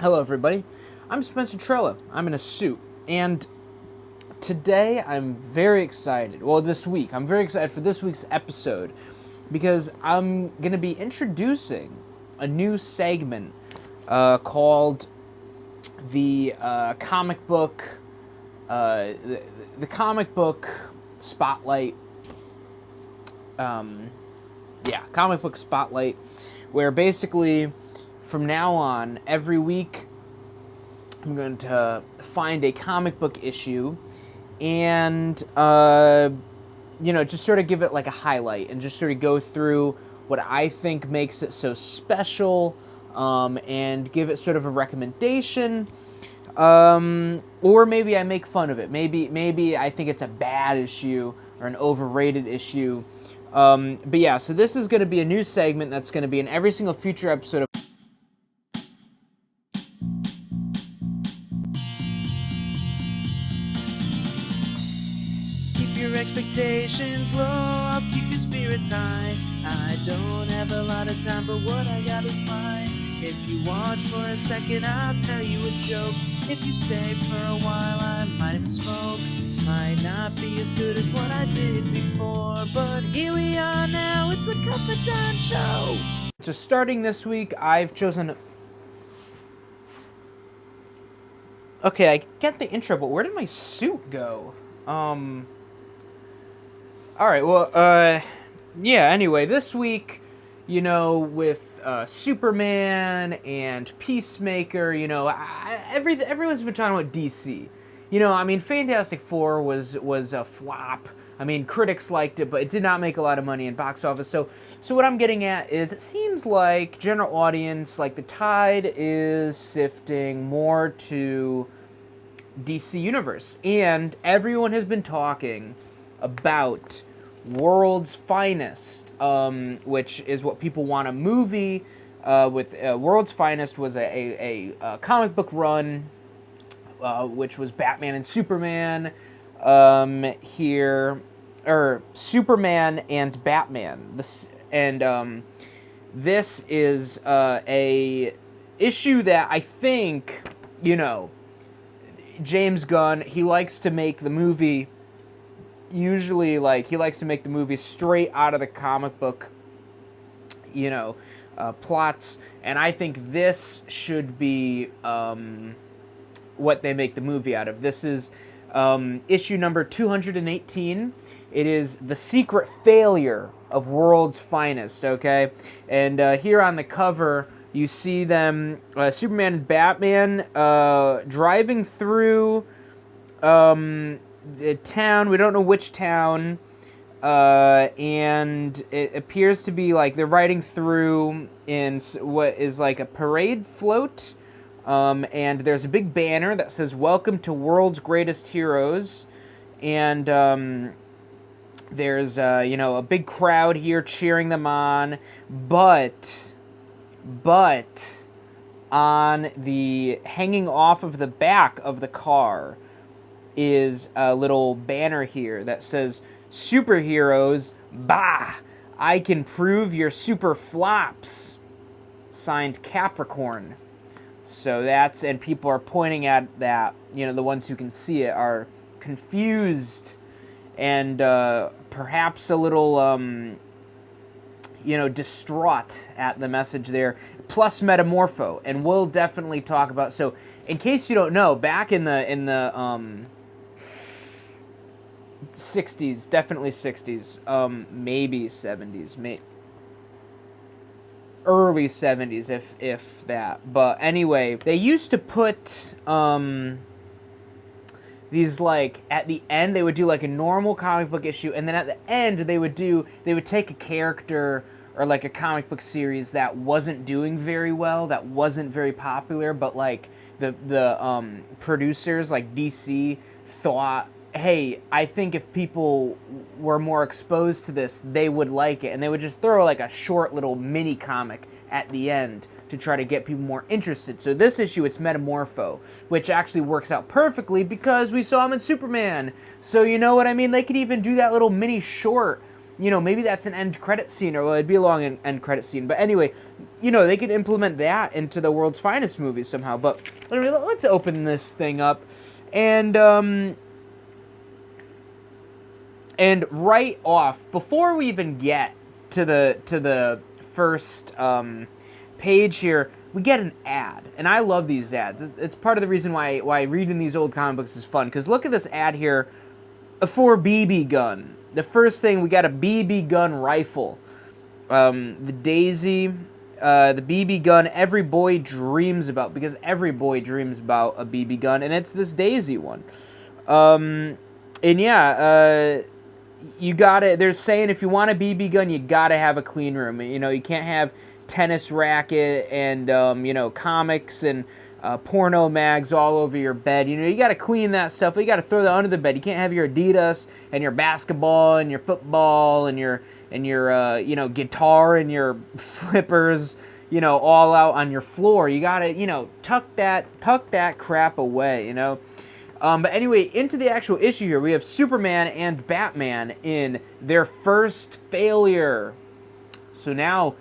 Hello, everybody. I'm Spencer Trella. I'm in a suit, and today I'm very excited. Well, this week I'm very excited for this week's episode because I'm going to be introducing a new segment called the comic book, the comic book spotlight. Comic book spotlight, where basically from now on, every week, I'm going to find a comic book issue and, just sort of give it like a highlight and just sort of go through what I think makes it so special, and give it sort of a recommendation. Or maybe I make fun of it. Maybe I think it's a bad issue or an overrated issue. But yeah, so this is going to be a new segment that's going to be in every single future episode of Keep your expectations low, I'll keep your spirits high. I don't have a lot of time, but what I got is fine. If you watch for a second, I'll tell you a joke. If you stay for a while, I might even smoke. Might not be as good as what I did before, but here we are now, it's the Cup of Don Show. So starting this week, I've chosen... Okay, I get the intro, but where did my suit go? Alright, well, anyway, this week, with Superman and Peacemaker, everyone's been talking about DC. Fantastic Four was a flop. Critics liked it, but it did not make a lot of money in box office. So what I'm getting at is, it seems like general audience, like the tide is shifting more to DC Universe, and everyone has been talking about World's Finest, which is what people want a movie with. World's Finest was a comic book run, which was Batman and Superman Superman and Batman. This is a issue that I think, James Gunn, he likes to make the movie, usually, he likes to make the movie straight out of the comic book, plots, and I think this should be what they make the movie out of. This is issue number 218. It is The Secret Failure of World's Finest, okay? And here on the cover, you see them, Superman and Batman, driving through the town. We don't know which town, and it appears to be like they're riding through in what is like a parade float, and there's a big banner that says "Welcome to World's Greatest Heroes," and there's a big crowd here cheering them on, but on the hanging off of the back of the car is a little banner here that says, "Superheroes, bah! I can prove your super flops." Signed, Capricorn. So and people are pointing at that, the ones who can see it are confused and perhaps a little, distraught at the message there. Plus Metamorpho, and we'll definitely talk about. So, in case you don't know, back in the 60s, definitely 60s, maybe 70s, early 70s, if that. But anyway, they used to put these, at the end, they would do like a normal comic book issue, and then at the end they would take a character or like a comic book series that wasn't doing very well, that wasn't very popular, but the producers like DC thought, hey, I think if people were more exposed to this, they would like it, and they would just throw like a short little mini comic at the end to try to get people more interested. So this issue, it's Metamorpho, which actually works out perfectly because we saw him in Superman. So you know what I mean? They could even do that little mini short maybe that's an end credit scene, or well, it'd be a long end credit scene. But anyway, they could implement that into the World's Finest movie somehow. But anyway, let's open this thing up, and right off, before we even get to the first page here, we get an ad, and I love these ads. It's part of the reason why reading these old comic books is fun. Because look at this ad here for BB gun. The first thing, we got a BB gun rifle. The Daisy, the BB gun every boy dreams about, because every boy dreams about a BB gun, and it's this Daisy one. And yeah, you gotta, they're saying if you want a BB gun, you gotta have a clean room. You can't have tennis racket and, comics and porno mags all over your bed. You got to clean that stuff. You got to throw that under the bed. You can't have your Adidas and your basketball and your football and your guitar and your flippers, all out on your floor. You got to, tuck that crap away, But anyway, into the actual issue here, we have Superman and Batman in their first failure. So now,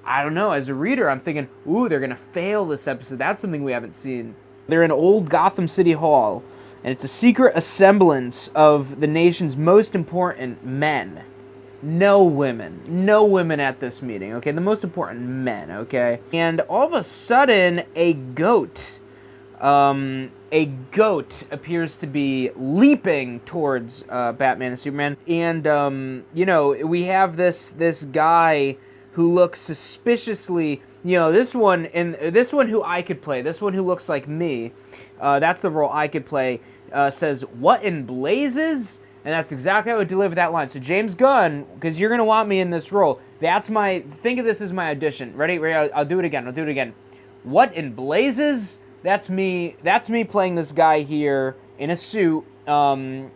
I don't know, as a reader, I'm thinking, ooh, they're going to fail this episode. That's something we haven't seen. They're in old Gotham City Hall, and it's a secret assemblance of the nation's most important men. No women. No women at this meeting, okay? The most important men, okay? And all of a sudden, a goat appears to be leaping towards Batman and Superman. And, we have this guy who looks suspiciously, this one who I could play, this one who looks like me, that's the role I could play, says, "What in blazes?" And that's exactly how I would deliver that line. So James Gunn, because you're going to want me in this role, think of this as my audition. Ready? I'll do it again. "What in blazes?" That's me playing this guy here in a suit when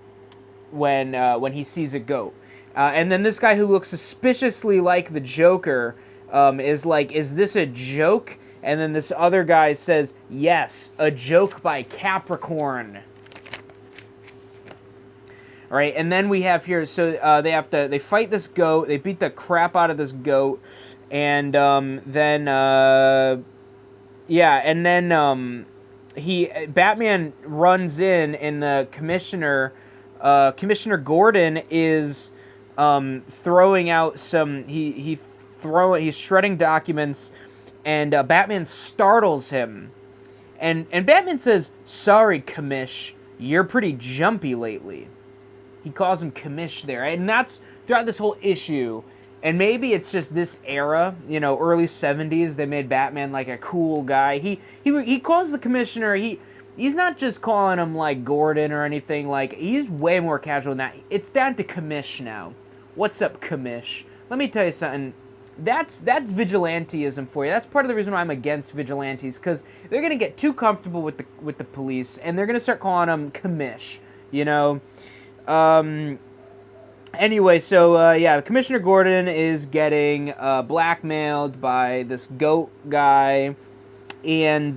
he sees a goat. And then this guy who looks suspiciously like the Joker is like, "Is this a joke?" And then this other guy says, "Yes, a joke by Capricorn." All right, and then we have here, so they fight this goat, they beat the crap out of this goat, and then Batman runs in, and the Commissioner Gordon is throwing out some, he's shredding documents, and Batman startles him, and Batman says, "Sorry, Commish, you're pretty jumpy lately." He calls him Commish there, and that's throughout this whole issue. And maybe it's just this era, early 70s, they made Batman like a cool guy. He calls the Commissioner, he's not just calling him like Gordon or anything, like he's way more casual than that. It's down to Commish now. "What's up, Commish?" Let me tell you something. That's vigilanteism for you. That's part of the reason why I'm against vigilantes, because they're gonna get too comfortable with the police, and they're gonna start calling them Commish. Anyway, so the Commissioner Gordon is getting blackmailed by this goat guy, and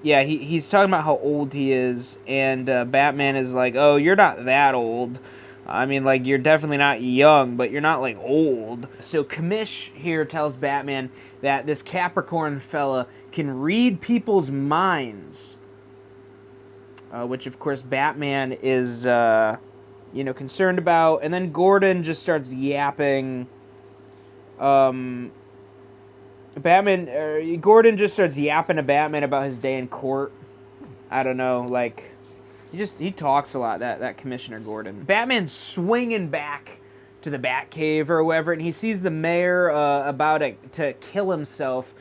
he's talking about how old he is, and Batman is like, "Oh, you're not that old. I mean, like, you're definitely not young, but you're not, like, old." So Commish here tells Batman that this Capricorn fella can read people's minds, which, of course, Batman is concerned about. And then Gordon just starts yapping. Gordon just starts yapping to Batman about his day in court. I don't know, like, he talks a lot, that Commissioner Gordon. Batman's swinging back to the Batcave or whatever, and he sees the mayor about to kill himself.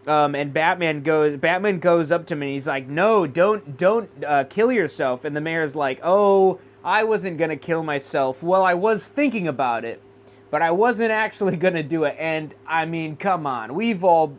And Batman goes up to him and he's like, "No, don't kill yourself." And the mayor's like, "Oh, I wasn't gonna kill myself. Well, I was thinking about it, but I wasn't actually gonna do it." And I mean, come on, we've all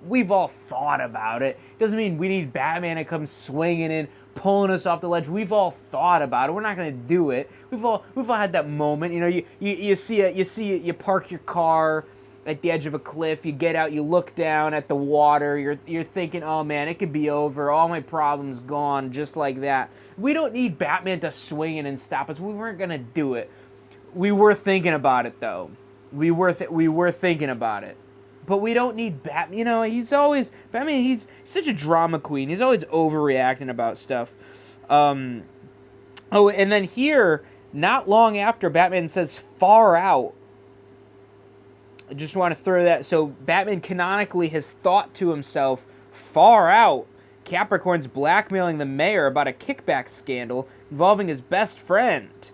thought about it. Doesn't mean we need Batman to come swinging in, pulling us off the ledge. We've all thought about it. We're not gonna do it. We've all had that moment. You park your car at the edge of a cliff, you get out, you look down at the water, you're thinking, "Oh man, it could be over, all my problems gone," just like that. We don't need Batman to swing in and stop us. We weren't gonna do it. we were thinking about it though. We were thinking about it. But we don't need Batman. You know, he's always Batman. He's such a drama queen. He's always overreacting about stuff. Oh, and then here, not long after, Batman says "far out." I just want to throw that. So Batman canonically has thought to himself, "Far out." Capricorn's blackmailing the mayor about a kickback scandal involving his best friend.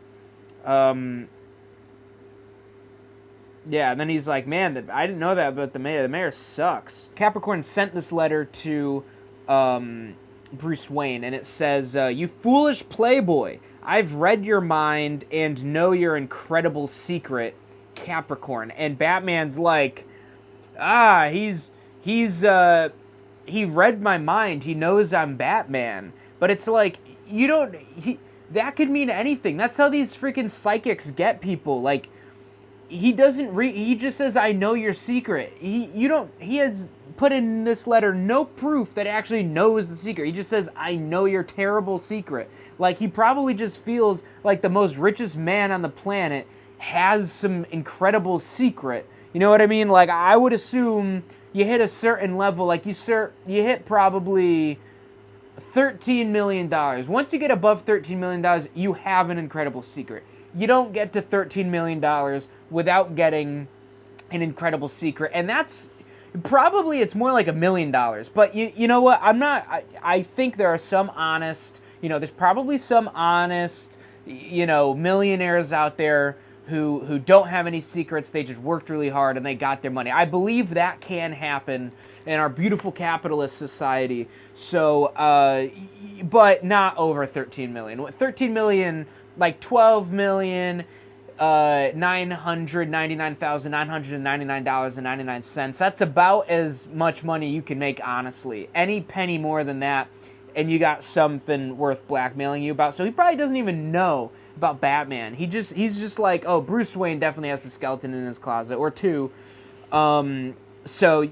Yeah, and then he's like, man, I didn't know that about the mayor. The mayor sucks. Capricorn sent this letter to Bruce Wayne, and it says, you foolish playboy, I've read your mind and know your incredible secret, Capricorn. And Batman's like, he read my mind. He knows I'm Batman. But it's like, that could mean anything. That's how these freaking psychics get people. Like, he doesn't he just says, I know your secret. He has put in this letter no proof that he actually knows the secret. He just says, I know your terrible secret. Like, he probably just feels like the most richest man on the planet has some incredible secret. You know what I mean? Like, I would assume you hit a certain level, like you hit probably $13 million. Once you get above $13 million, you have an incredible secret. You don't get to $13 million without getting an incredible secret. And that's probably, it's more like $1 million. But you know what? I think there are some honest, there's probably some honest, millionaires out there who don't have any secrets. They just worked really hard and they got their money. I believe that can happen in our beautiful capitalist society. So, but not over 13 million. 13 million, like 12 million, $999,999.99. That's about as much money you can make, honestly. Any penny more than that, and you got something worth blackmailing you about. So he probably doesn't even know about Batman. He's just like, oh, Bruce Wayne definitely has a skeleton in his closet, or two. So,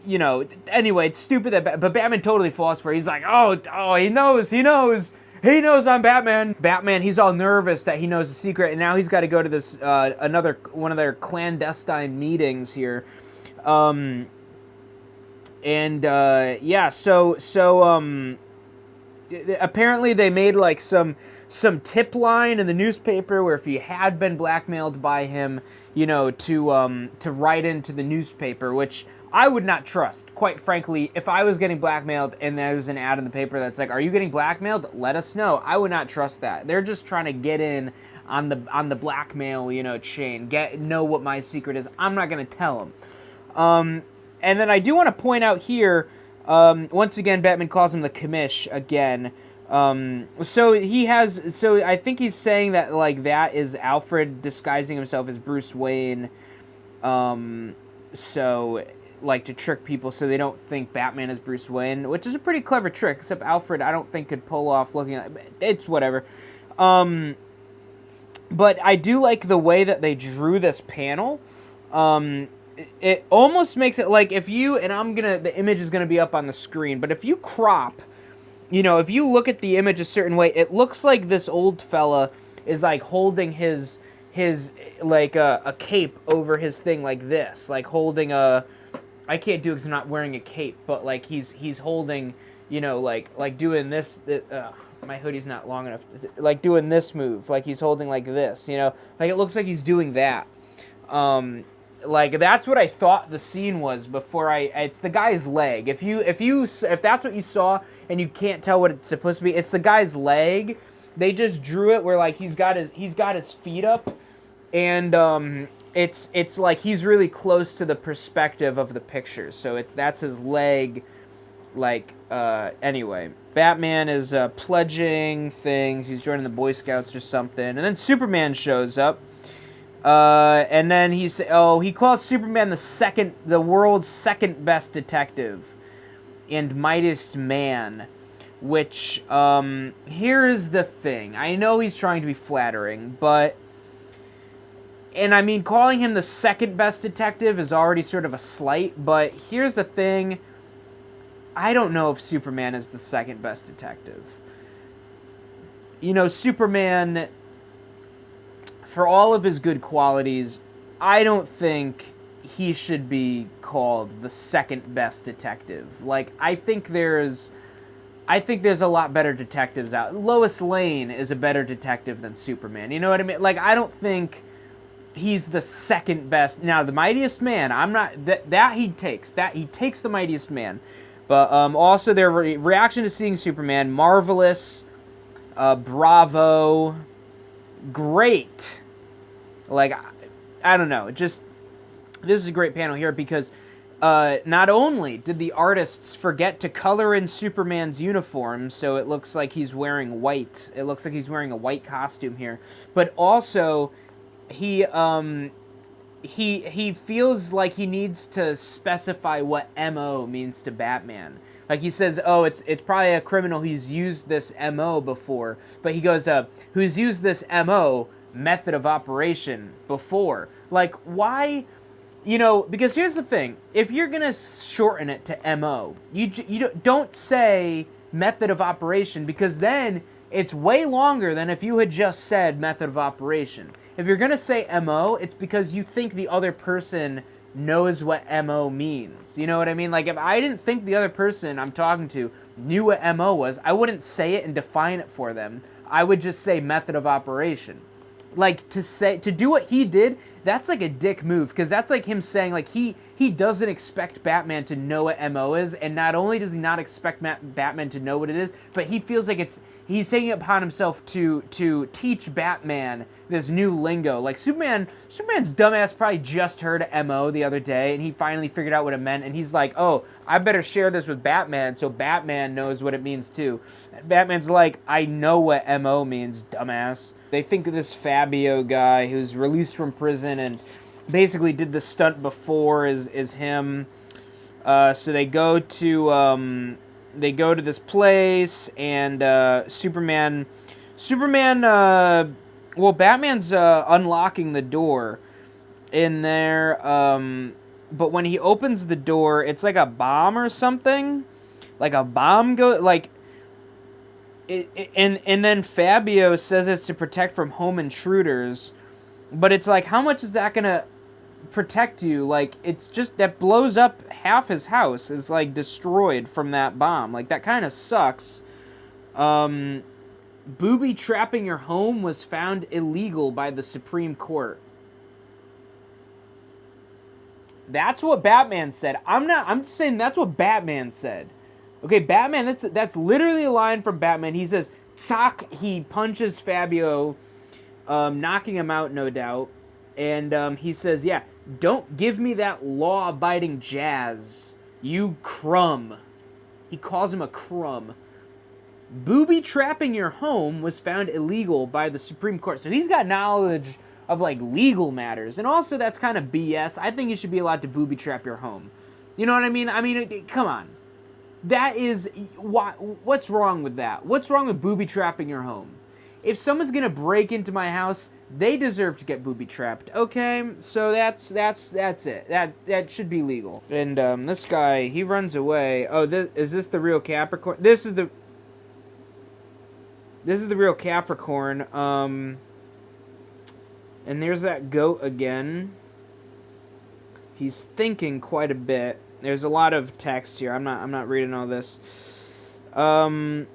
anyway, it's stupid that, but Batman totally falls for it. He's like, oh, he knows I'm Batman. Batman, he's all nervous that he knows the secret, and now he's got to go to this, another one of their clandestine meetings here. Apparently they made like some tip line in the newspaper where if you had been blackmailed by him, to write into the newspaper, which I would not trust. Quite frankly, if I was getting blackmailed and there was an ad in the paper that's like, are you getting blackmailed? Let us know. I would not trust that. They're just trying to get in on the blackmail, chain. Know what my secret is. I'm not going to tell them. And then I do want to point out here, once again, Batman calls him the commish again. So I think he's saying that, like, that is Alfred disguising himself as Bruce Wayne. So, like, to trick people so they don't think Batman is Bruce Wayne, which is a pretty clever trick, except Alfred, I don't think, could pull off looking at it. It's whatever. But I do like the way that they drew this panel. It almost makes it like if you, and the image is gonna be up on the screen, but if you crop, if you look at the image a certain way, it looks like this old fella is like holding his like a cape over his thing like this, like holding I can't do it because I'm not wearing a cape, but like he's holding, like doing this. My hoodie's not long enough. Like doing this move, like he's holding like this, like it looks like he's doing that. Like that's what I thought the scene was before it's the guy's leg. If that's what you saw and you can't tell what it's supposed to be, it's the guy's leg. They just drew it where like he's got his feet up, and it's like he's really close to the perspective of the picture. So that's his leg. Like anyway, Batman is pledging things. He's joining the Boy Scouts or something, and then Superman shows up. And then he calls Superman the world's second best detective and mightiest man, which, here is the thing. I know he's trying to be flattering, and I mean, calling him the second best detective is already sort of a slight, but here's the thing. I don't know if Superman is the second best detective. Superman, for all of his good qualities, I don't think he should be called the second best detective. Like, I think there's a lot better detectives out. Lois Lane is a better detective than Superman. You know what I mean? Like, I don't think he's the second best. Now, the Mightiest Man, I'm not that he takes the Mightiest Man. But also their reaction to seeing Superman, marvelous, bravo, great. Like, I don't know, just this is a great panel here because not only did the artists forget to color in Superman's uniform so it looks like he's wearing white, it looks like he's wearing a white costume here, but also he feels like he needs to specify what MO means to Batman. Like he says, oh, it's probably a criminal who's used this MO before, but he goes, who's used this MO, method of operation, before. Like, why? You know, because here's the thing. If you're going to shorten it to MO, you don't say method of operation, because then it's way longer than if you had just said method of operation. If you're going to say MO, it's because you think the other person knows what MO means. You know what I mean? Like, if I didn't think the other person I'm talking to knew what MO was, I wouldn't say it and define it for them. I would just say method of operation. Like, to do what he did, that's like a dick move, because that's like him saying, like, he doesn't expect Batman to know what MO is, and not only does he not expect Batman to know what it is, but he feels like he's taking it upon himself to teach Batman this new lingo. Like, Superman's dumbass probably just heard MO the other day, and he finally figured out what it meant, and he's like, oh, I better share this with Batman so Batman knows what it means too. And Batman's like, I know what MO means, dumbass. They think of this Fabio guy who's released from prison and basically did the stunt before is him. So they go to this place, and Superman, well, Batman's unlocking the door in there, but when he opens the door, it's like a bomb or something. Like a bomb and then Fabio says it's to protect from home intruders, but it's like, how much is that gonna protect you? Like, it's just that blows up half his house is like destroyed from that bomb. Like, that kind of sucks. Booby trapping your home was found illegal by the Supreme Court. That's what Batman said. I'm just saying that's what Batman said. Okay, Batman, that's literally a line from Batman. He says, "Sock," he punches Fabio, knocking him out, no doubt. And he says, yeah, don't give me that law-abiding jazz, you crumb. He calls him a crumb. Booby trapping your home was found illegal by the Supreme Court. So he's got knowledge of, like, legal matters. And also, that's kind of BS. I think you should be allowed to booby trap your home. You know what I mean? I mean, come on. That is, what's wrong with that? What's wrong with booby trapping your home? If someone's gonna break into my house, they deserve to get booby trapped. Okay, so that's it. That should be legal. And this guy, he runs away. Oh, is this the real Capricorn? This is the real Capricorn. And there's that goat again. He's thinking quite a bit. There's a lot of text here. I'm not reading all this. And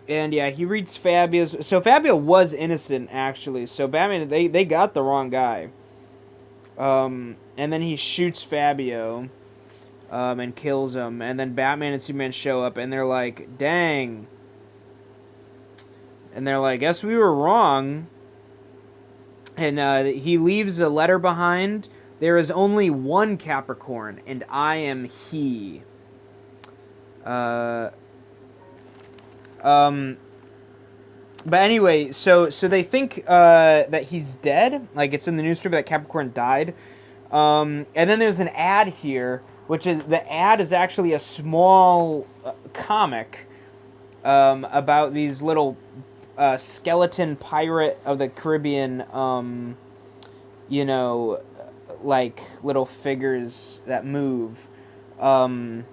yeah, he reads Fabio's. So Fabio was innocent, actually. So Batman, they got the wrong guy. And then he shoots Fabio, and kills him. And then Batman and Superman show up, and they're like, "Dang." And they're like, "Guess we were wrong." And he leaves a letter behind. There is only one Capricorn, and I am he. But anyway, so they think that he's dead. Like, it's in the newspaper that Capricorn died. And then there's an ad here, which is, the ad is actually a small comic about these little skeleton pirate of the Caribbean, you know, like little figures that move. And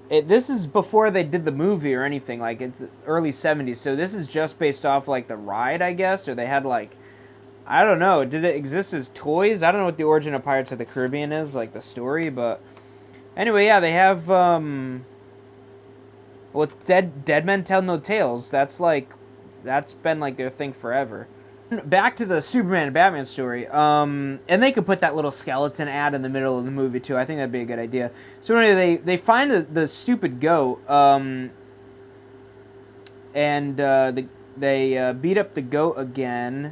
This is before they did the movie or anything. Like, it's early 70s, so this is just based off, like, the ride, I guess, or they had, like, I don't know, did it exist as toys? I don't know what the origin of Pirates of the Caribbean is, like, the story, but anyway, yeah, they have, well, Dead Men Tell No Tales. That's been, like, their thing forever. Back to the Superman and Batman story, and they could put that little skeleton ad in the middle of the movie too. I think that'd be a good idea. So anyway, they find the stupid goat, and they beat up the goat again,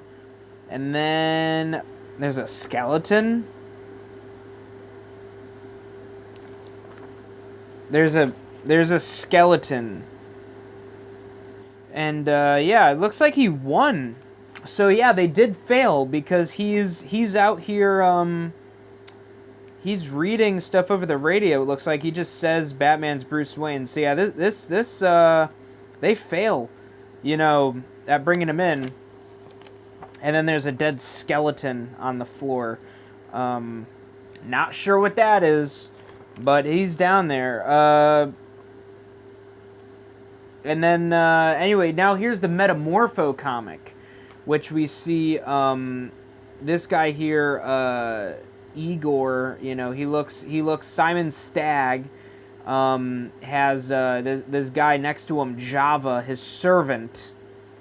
and then there's a skeleton. There's a skeleton, and yeah, it looks like he won. So yeah, they did fail because he's out here, he's reading stuff over the radio. It looks like he just says Batman's Bruce Wayne. So yeah, this they fail, you know, at bringing him in. And then there's a dead skeleton on the floor. Not sure what that is, but he's down there. And then anyway, now here's the Metamorpho comic, which we see this guy here, Igor. You know, he looks Simon Stagg. Has this guy next to him, Java, his servant,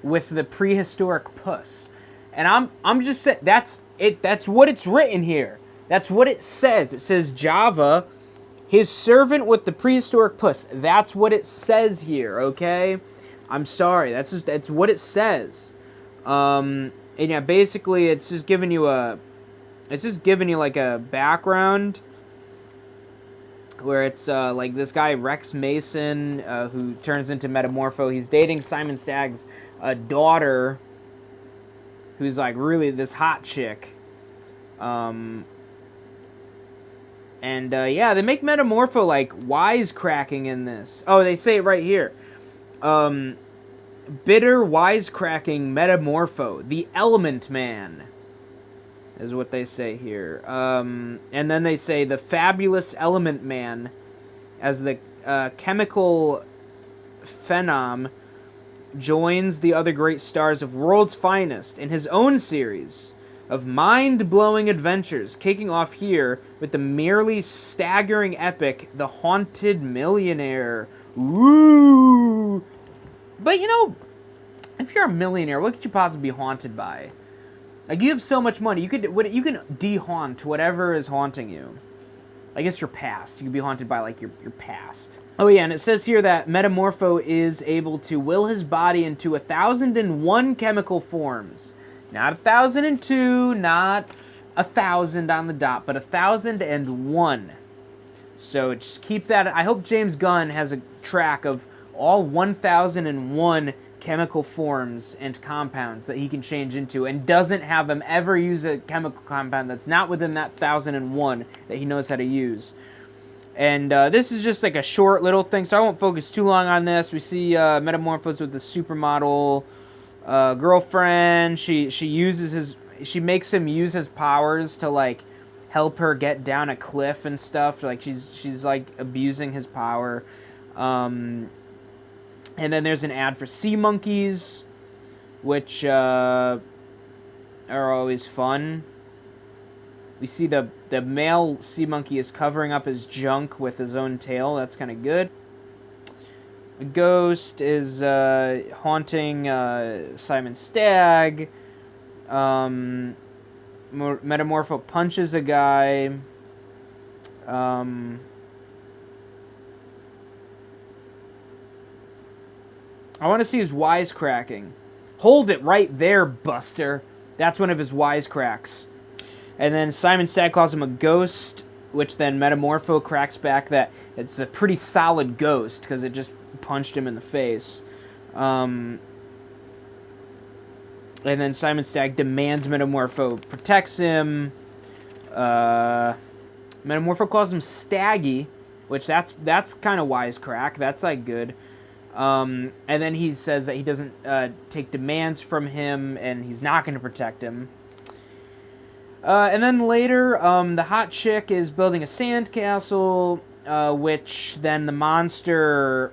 with the prehistoric puss. And I'm just saying that's it. That's what it's written here. That's what it says. It says Java, his servant with the prehistoric puss. That's what it says here. Okay, I'm sorry. That's what it says. And yeah, basically it's just giving you like a background where it's like this guy Rex Mason, who turns into Metamorpho. He's dating Simon Stagg's daughter, who's like really this hot chick. And yeah, they make Metamorpho like wisecracking in this. Oh, they say it right here. Bitter, wisecracking Metamorpho, the Element Man, is what they say here. And then they say the fabulous Element Man, as the chemical phenom, joins the other great stars of World's Finest in his own series of mind-blowing adventures, kicking off here with the merely staggering epic, The Haunted Millionaire. Woo! But, you know, if you're a millionaire, what could you possibly be haunted by? Like, you have so much money, you can de-haunt whatever is haunting you. I guess your past. You could be haunted by, like, your past. Oh, yeah, and it says here that Metamorpho is able to will his body into 1,001 chemical forms. Not 1,002, not 1,000 on the dot, but 1,001. So just keep that. I hope James Gunn has a track of all 1,001 chemical forms and compounds that he can change into, and doesn't have him ever use a chemical compound that's not within that 1,001 that he knows how to use. And this is just like a short little thing, so I won't focus too long on this. We see Metamorphos with the supermodel girlfriend. She makes him use his powers to like help her get down a cliff and stuff. Like she's like abusing his power. And then there's an ad for sea monkeys, which are always fun. We see the male sea monkey is covering up his junk with his own tail. That's kind of good. A ghost is haunting Simon Stagg. Metamorpho punches a guy. I want to see his wisecracking. Hold it right there, Buster. That's one of his wisecracks. And then Simon Stagg calls him a ghost, which then Metamorpho cracks back that it's a pretty solid ghost because it just punched him in the face. And then Simon Stagg demands Metamorpho protects him. Metamorpho calls him Staggy, which that's kind of wisecrack. That's like good. And then he says that he doesn't take demands from him, and he's not going to protect him. And then later, the hot chick is building a sandcastle, which then the monster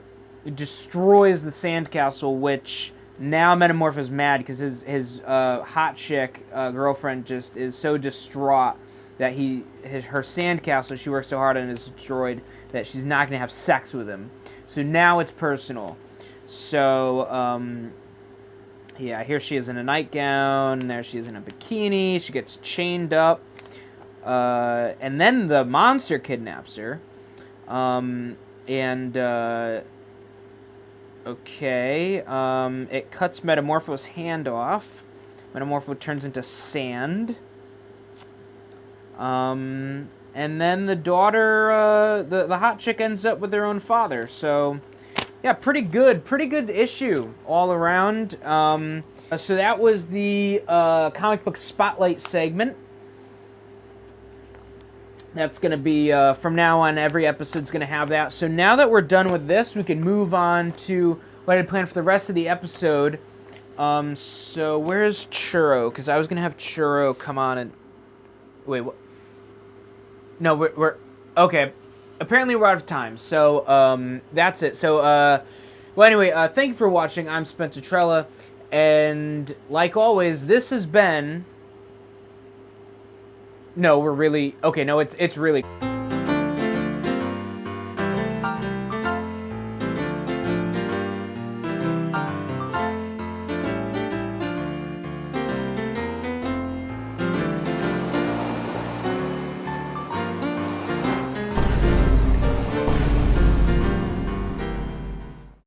destroys the sandcastle, which now Metamorph is mad because his hot chick girlfriend just is so distraught that her sandcastle she worked so hard on is destroyed that she's not going to have sex with him. So now it's personal. So, yeah, here she is in a nightgown. There she is in a bikini. She gets chained up. And then the monster kidnaps her. Okay. It cuts Metamorpho's hand off. Metamorpho turns into sand. And then the daughter, the hot chick ends up with her own father. So, yeah, pretty good issue all around. So that was the comic book spotlight segment. That's going to be, from now on, every episode's going to have that. So now that we're done with this, we can move on to what I had planned for the rest of the episode. So where's Churro? Because I was going to have Churro come on and... Wait, what? No, we're... Okay. Apparently we're out of time. So, that's it. So, well, anyway, thank you for watching. I'm Spencer Trella. And, like always, this has been... No, we're really... Okay, no, it's really...